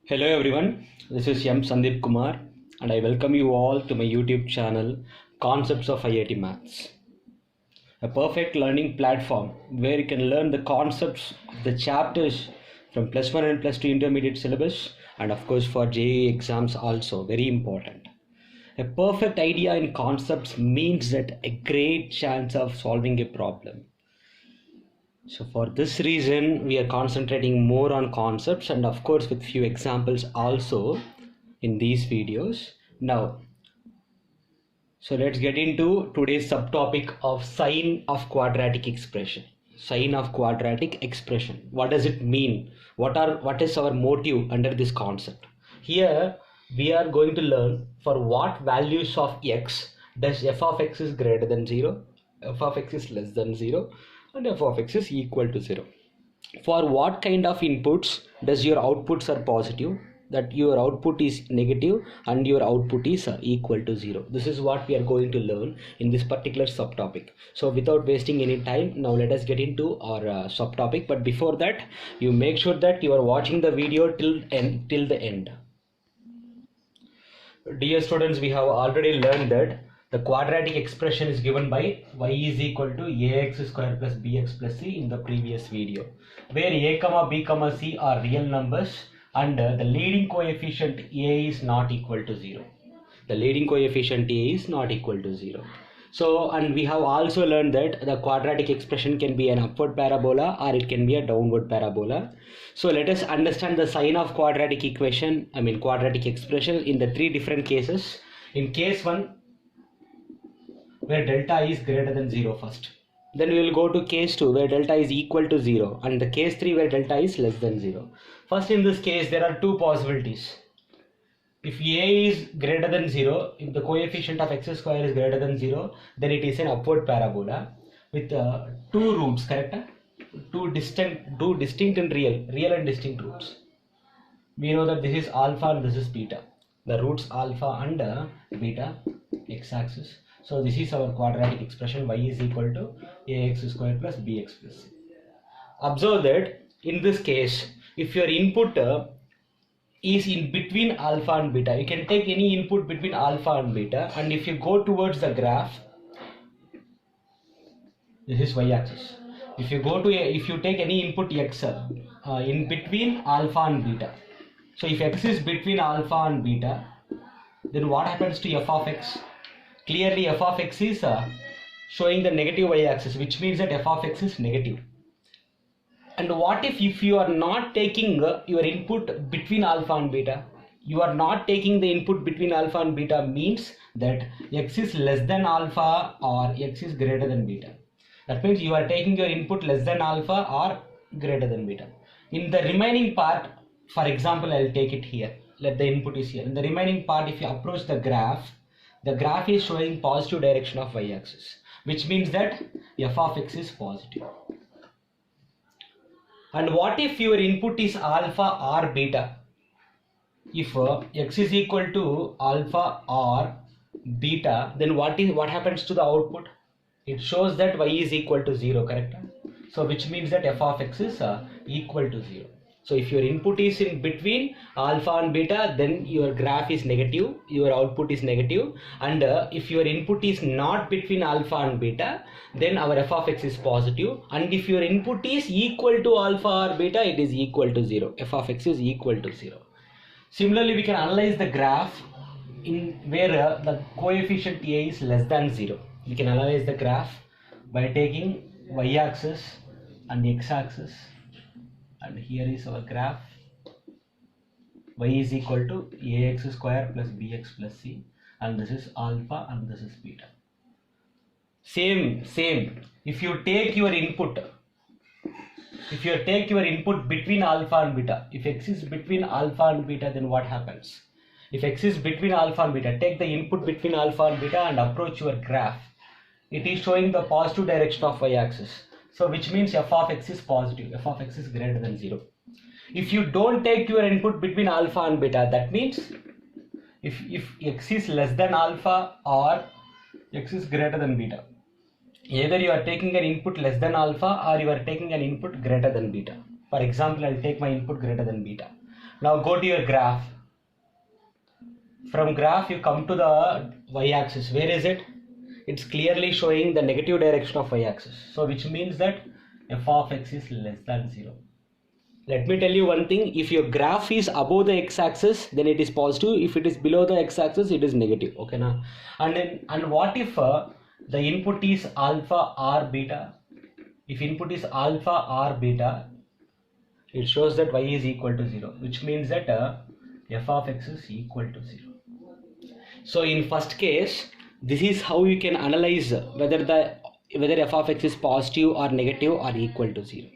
Hello everyone, this is M. Sandeep Kumar and I welcome you all to my YouTube channel Concepts of IIT Maths, a perfect learning platform where you can learn the concepts of the chapters from plus 1 and plus 2 intermediate syllabus and of course for JEE exams also, very important. A perfect idea in concepts means that a great chance of solving a problem. So for this reason, we are concentrating more on concepts and of course with few examples also in these videos. Now, so let's get into today's subtopic of sign of quadratic expression. Sign of quadratic expression. What does it mean? What is our motive under this concept? Here we are going to learn for what values of x does f of x is greater than 0, f of x is less than 0 and f of x is equal to 0. For what kind of inputs does your outputs are positive, that your output is negative and your output is equal to 0. This is what we are going to learn in this particular subtopic. So without wasting any time, now let us get into our subtopic. But before that, you make sure that you are watching the video till the end. Dear students, we have already learned that the quadratic expression is given by y is equal to ax square plus bx plus c in the previous video, where a comma b comma c are real numbers and the leading coefficient a is not equal to 0. The leading coefficient a is not equal to 0. So, and we have also learned that the quadratic expression can be an upward parabola or it can be a downward parabola. So let us understand the sign of quadratic equation, quadratic expression in the three different cases. In case 1, where delta is greater than 0 first. Then we will go to case 2 where delta is equal to 0 and the case 3 where delta is less than 0. First, in this case there are two possibilities. If a is greater than 0, if the coefficient of x square is greater than 0, then it is an upward parabola with two roots, correct? Two distinct and real and distinct roots. We know that this is alpha and this is beta. The roots alpha and beta, x-axis. So this is our quadratic expression y is equal to ax square plus bx plus c. Observe that in this case, if your input is in between alpha and beta, you can take any input between alpha and beta, and if you go towards the graph, this is y-axis. If you take any input x in between alpha and beta, so if x is between alpha and beta, then what happens to f of x? Clearly f of x is showing the negative y-axis, which means that f of x is negative. And what if you are not taking your input between alpha and beta? You are not taking the input between alpha and beta means that x is less than alpha or x is greater than beta. That means you are taking your input less than alpha or greater than beta. In the remaining part, for example, I will take it here. Let the input is here. In the remaining part, if you approach the graph is showing positive direction of y-axis, which means that f of x is positive. And what if your input is alpha or beta? If x is equal to alpha or beta, then what happens to the output? It shows that y is equal to 0, correct? So which means that f of x is equal to 0. So if your input is in between alpha and beta, then your graph is negative, your output is negative. And if your input is not between alpha and beta, then our f of x is positive. And if your input is equal to alpha or beta, it is equal to 0. f of x is equal to 0. Similarly, we can analyze the graph in where the coefficient a is less than 0. We can analyze the graph by taking y-axis and x-axis. And here is our graph. Y is equal to ax square plus bx plus c, and this is alpha and this is beta. Same. If you take your input between alpha and beta, if x is between alpha and beta, then what happens? If x is between alpha and beta, take the input between alpha and beta and approach your graph. It is showing the positive direction of y-axis. So which means f of x is positive, f of x is greater than 0. If you don't take your input between alpha and beta, that means if x is less than alpha or x is greater than beta, either you are taking an input less than alpha or you are taking an input greater than beta. For example, I will take my input greater than beta. Now go to your graph. From graph you come to the y-axis. Where is it? It's clearly showing the negative direction of y-axis. So which means that f of x is less than 0. Let me tell you one thing. If your graph is above the x-axis, then it is positive. If it is below the x-axis, it is negative. Okay now. And what if the input is alpha or beta? If input is alpha or beta, it shows that y is equal to 0, which means that f of x is equal to 0. So in first case, this is how you can analyze whether f of x is positive or negative or equal to 0.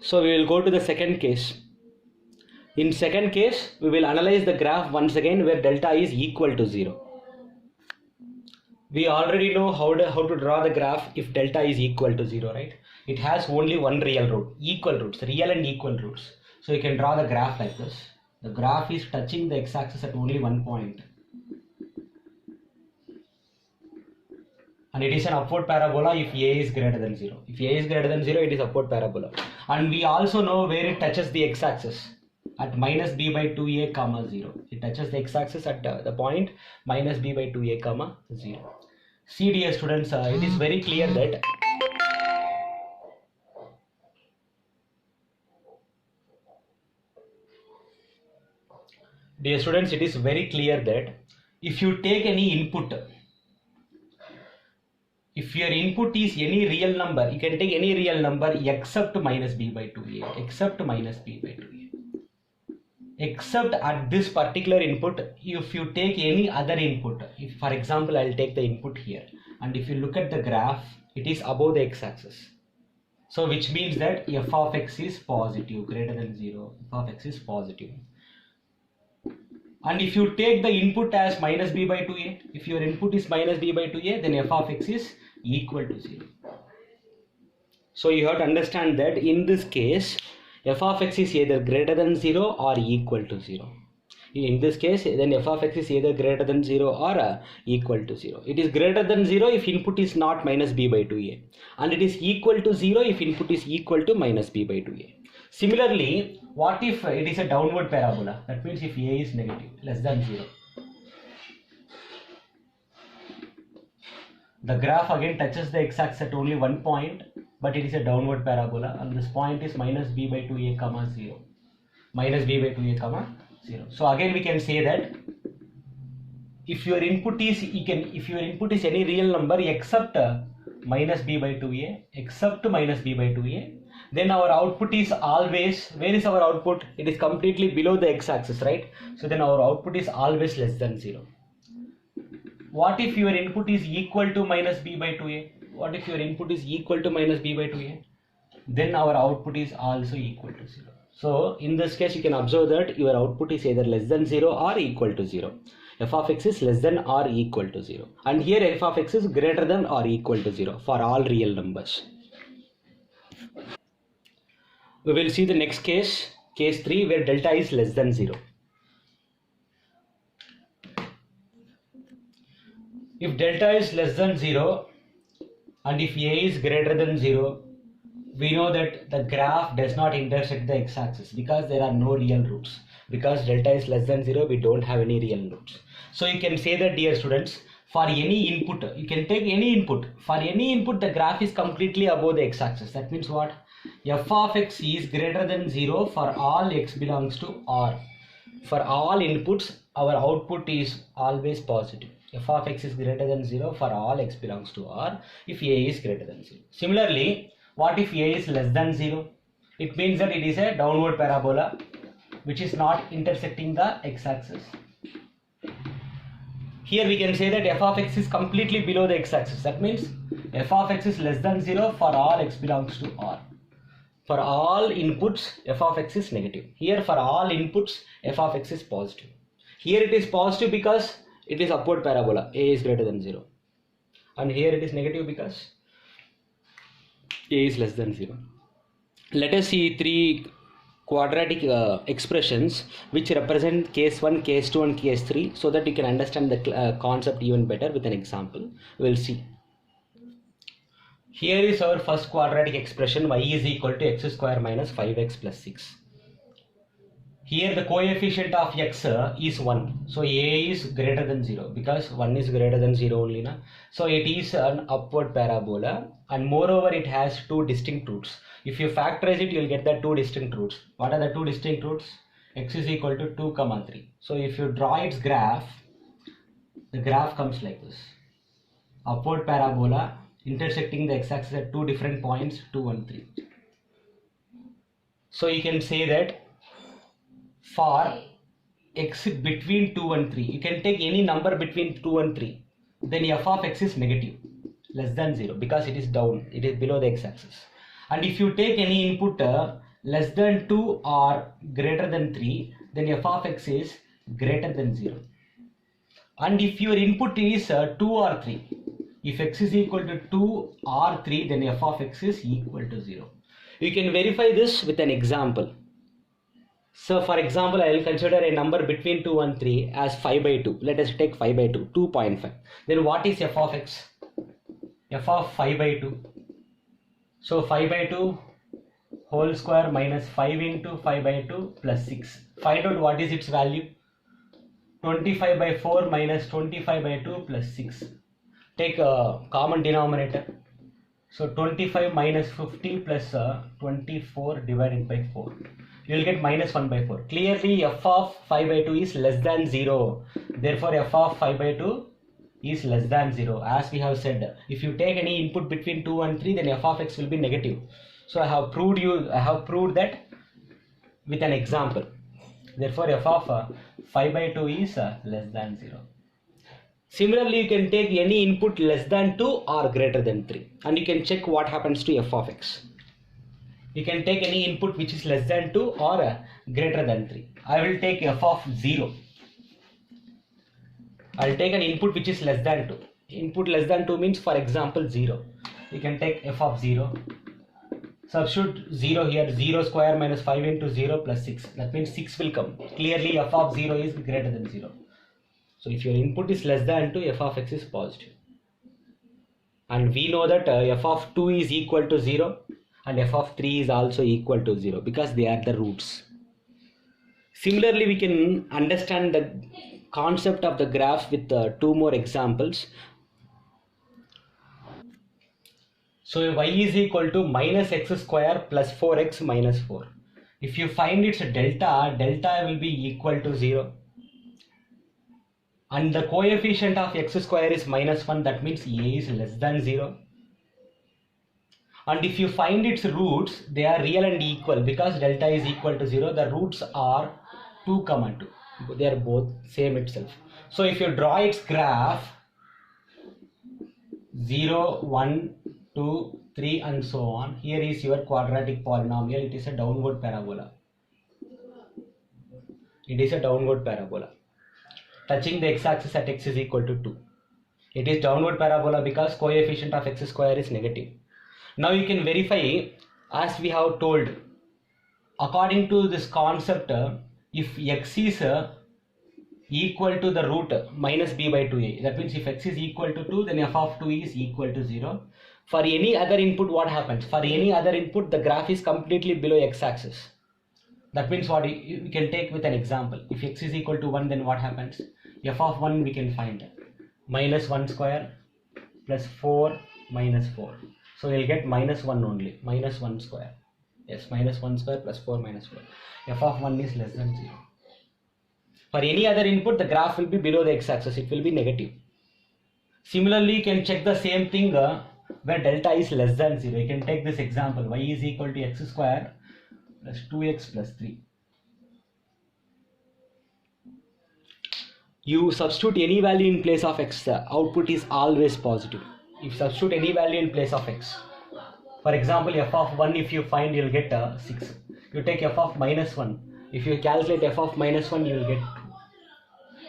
So we will go to the second case. In second case, we will analyze the graph once again where delta is equal to 0. We already know how to draw the graph if delta is equal to 0, right? It has only one real root, equal roots, real and equal roots. So you can draw the graph like this. The graph is touching the x-axis at only one point. And it is an upward parabola if a is greater than 0. If a is greater than 0, it is upward parabola. And we also know where it touches the x-axis at minus b by 2a comma 0. It touches the x-axis at the point minus b by 2a comma 0. See dear students, it is very clear that if you take any input, if your input is any real number, you can take any real number except minus b by 2a, except minus b by 2a. Except at this particular input, if you take any other input, if for example I'll take the input here, and if you look at the graph, it is above the x-axis. So which means that f of x is positive, greater than 0, f of x is positive. And if you take the input as minus b by 2a, if your input is minus b by 2a, then f of x is equal to 0. So you have to understand that in this case, f of x is either greater than 0 or equal to 0. In this case, then f of x is either greater than 0 or equal to 0. It is greater than 0 if input is not minus b by 2a. And it is equal to 0 if input is equal to minus b by 2a. Similarly, what if it is a downward parabola? That means if a is negative, less than 0. The graph again touches the x-axis at only one point, but it is a downward parabola, and this point is minus b by 2a comma 0. Minus b by 2a comma 0. So again we can say that if your input is any real number except minus b by 2a, then our output is always, where is our output? It is completely below the x-axis, right? So then our output is always less than 0. What if your input is equal to minus b by 2a? What if your input is equal to minus b by 2a? Then our output is also equal to 0. So in this case you can observe that your output is either less than 0 or equal to 0. F of x is less than or equal to 0. And here f of x is greater than or equal to 0 for all real numbers. We will see the next case, case 3, where delta is less than 0. If delta is less than 0 and if a is greater than 0, we know that the graph does not intersect the x-axis because there are no real roots. Because delta is less than 0, we don't have any real roots. So you can say that, dear students, for any input, you can take any input. For any input, the graph is completely above the x-axis. That means what? F of x is greater than 0 for all x belongs to R. For all inputs, our output is always positive. F of x is greater than 0 for all x belongs to R if a is greater than 0. Similarly, what if a is less than 0? It means that it is a downward parabola which is not intersecting the x-axis. Here we can say that f of x is completely below the x-axis. That means f of x is less than 0 for all x belongs to R. For all inputs, f of x is negative. Here for all inputs, f of x is positive. Here it is positive because it is upward parabola, a is greater than 0. And here it is negative because a is less than 0. Let us see 3 quadratic expressions which represent case 1, case 2 and case 3 so that you can understand the concept even better with an example. We will see. Here is our first quadratic expression, y is equal to x square minus 5x plus 6. Here the coefficient of x is 1. So a is greater than 0 because 1 is greater than 0 only. Na? So it is an upward parabola, and moreover it has two distinct roots. If you factorize it, you will get the two distinct roots. What are the two distinct roots? X is equal to 2, 3. So if you draw its graph, the graph comes like this. Upward parabola intersecting the x-axis at two different points, 2 and 3. So you can say that for x between 2 and 3, you can take any number between 2 and 3, then f of x is negative, less than 0, because it is down, it is below the x-axis. And if you take any input less than 2 or greater than 3, then f of x is greater than 0. And if your input is 2 or 3, if x is equal to 2 or 3, then f of x is equal to 0. You can verify this with an example. So for example, I will consider a number between 2 and 3 as 5 by 2. Let us take 5 by 2, 2.5. Then what is f of x? F of 5 by 2. So 5 by 2 whole square minus 5 into 5 by 2 plus 6. Find out what is its value. 25 by 4 minus 25 by 2 plus 6. Take a common denominator. So 25 minus 50 plus 24 divided by 4. You will get minus 1 by 4. Clearly f of 5 by 2 is less than 0. Therefore f of 5 by 2 is less than 0. As we have said, if you take any input between 2 and 3, then f of x will be negative. So I have proved that with an example. Therefore f of 5 by 2 is less than 0. Similarly, you can take any input less than 2 or greater than 3, and you can check what happens to f of x. You can take any input which is less than 2 or greater than 3. I will take f of 0. I will take an input which is less than 2. Input less than 2 means, for example, 0. You can take f of 0. Substitute 0 here. 0 square minus 5 into 0 plus 6. That means 6 will come. Clearly f of 0 is greater than 0. So if your input is less than 2, f of x is positive. And we know that f of 2 is equal to 0 and f of 3 is also equal to 0 because they are the roots. Similarly, we can understand the concept of the graph with two more examples. So y is equal to minus x square plus 4x minus 4. If you find its delta will be equal to 0. And the coefficient of x square is minus 1, that means a is less than 0. And if you find its roots, they are real and equal because delta is equal to 0. The roots are 2, 2. They are both same itself. So if you draw its graph 0, 1, 2, 3 and so on, here is your quadratic polynomial. It is a downward parabola. It is a downward parabola touching the x-axis at x is equal to 2. It is downward parabola because coefficient of x square is negative. Now you can verify, as we have told, according to this concept, if x is equal to the root minus b by 2a, that means if x is equal to 2, then f of 2 is equal to 0. For any other input, what happens? For any other input, the graph is completely below x-axis. That means what you can take with an example. If x is equal to 1, then what happens? F of 1 we can find minus 1 square plus 4 minus 4. So we'll get minus 1 only, minus 1 square. Yes, minus 1 square plus 4 minus 4. F of 1 is less than 0. For any other input, the graph will be below the x-axis. It will be negative. Similarly, you can check the same thing where delta is less than 0. You can take this example. Y is equal to x square plus 2x plus 3. You substitute any value in place of x, output is always positive. If you substitute any value in place of x, for example, f of 1, if you find, you'll get 6. You take f of minus 1. If you calculate f of minus 1, you will get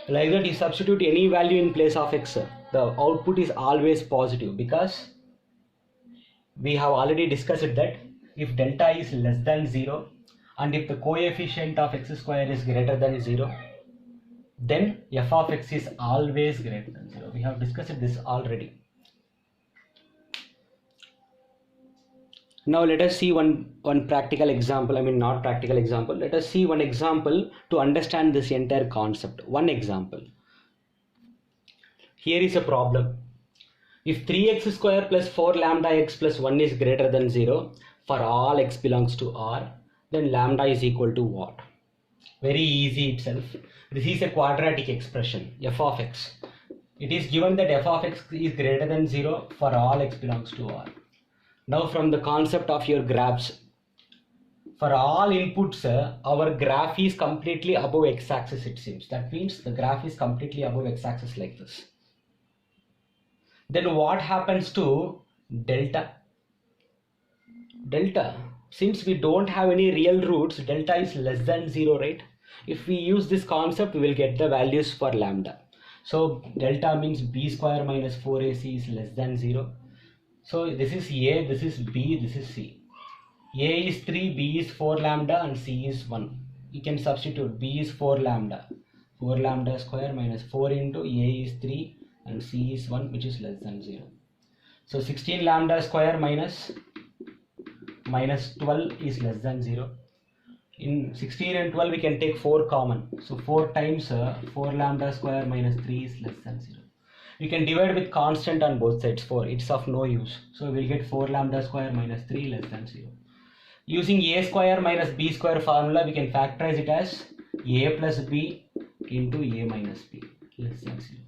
2. Like that, you substitute any value in place of x, the output is always positive because we have already discussed that if delta is less than 0 and if the coefficient of x square is greater than 0, then f of x is always greater than 0. We have discussed this already. Now let us see one practical example. I mean, not practical example. Let us see one example to understand this entire concept. One example. Here is a problem. If 3x square plus 4 lambda x plus 1 is greater than 0 for all x belongs to R, then lambda is equal to what? Very easy itself. This is a quadratic expression, f of x. It is given that f of x is greater than 0 for all x belongs to R. Now from the concept of your graphs, for all inputs, our graph is completely above x-axis, it seems. That means the graph is completely above x-axis like this. Then what happens to delta? Delta, since we don't have any real roots, delta is less than 0, right? If we use this concept, we will get the values for lambda. So delta means b square minus 4ac is less than 0. So this is a, this is b, this is c. A is 3, b is 4 lambda and c is 1. You can substitute b is 4 lambda. 4 lambda square minus 4 into a is 3 and c is 1, which is less than 0. So 16 lambda square minus 12 is less than 0. In 16 and 12 we can take 4 common. So 4 times 4 lambda square minus 3 is less than 0. We can divide with constant on both sides 4. It's of no use. So we'll get 4 lambda square minus 3 less than 0. Using a square minus b square formula, we can factorize it as a plus b into a minus b less than 0.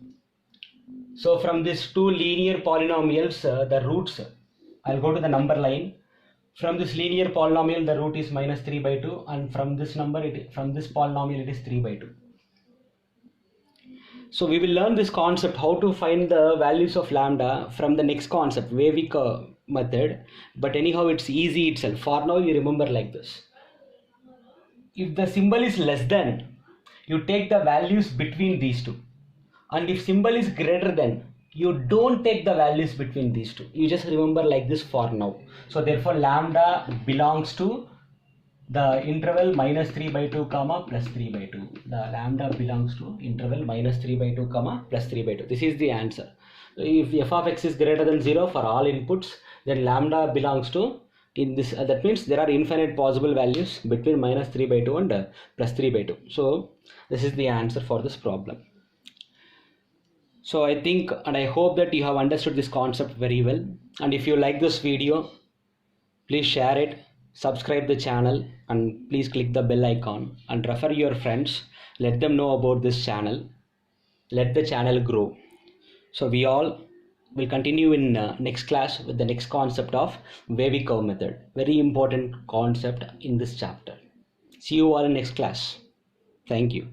So from these two linear polynomials, the roots, I'll go to the number line. From this linear polynomial, the root is minus 3 by 2, and from this number, from this polynomial, it is 3 by 2. So we will learn this concept, how to find the values of lambda from the next concept, Wavy method. But anyhow, it's easy itself. For now, you remember like this. If the symbol is less than, you take the values between these two. And if symbol is greater than, you don't take the values between these two. You just remember like this for now. So therefore lambda belongs to the interval minus 3 by 2 comma plus 3 by 2. The lambda belongs to interval minus 3 by 2 comma plus 3 by 2. This is the answer. If f of x is greater than 0 for all inputs, then lambda belongs to, in this, that means there are infinite possible values between minus 3 by 2 and plus 3 by 2. So this is the answer for this problem. So I think and I hope that you have understood this concept very well. And if you like this video, please share it, subscribe the channel, and please click the bell icon and refer your friends. Let them know about this channel. Let the channel grow. So we all will continue in next class with the next concept of wavy curve method. Very important concept in this chapter. See you all in next class. Thank you.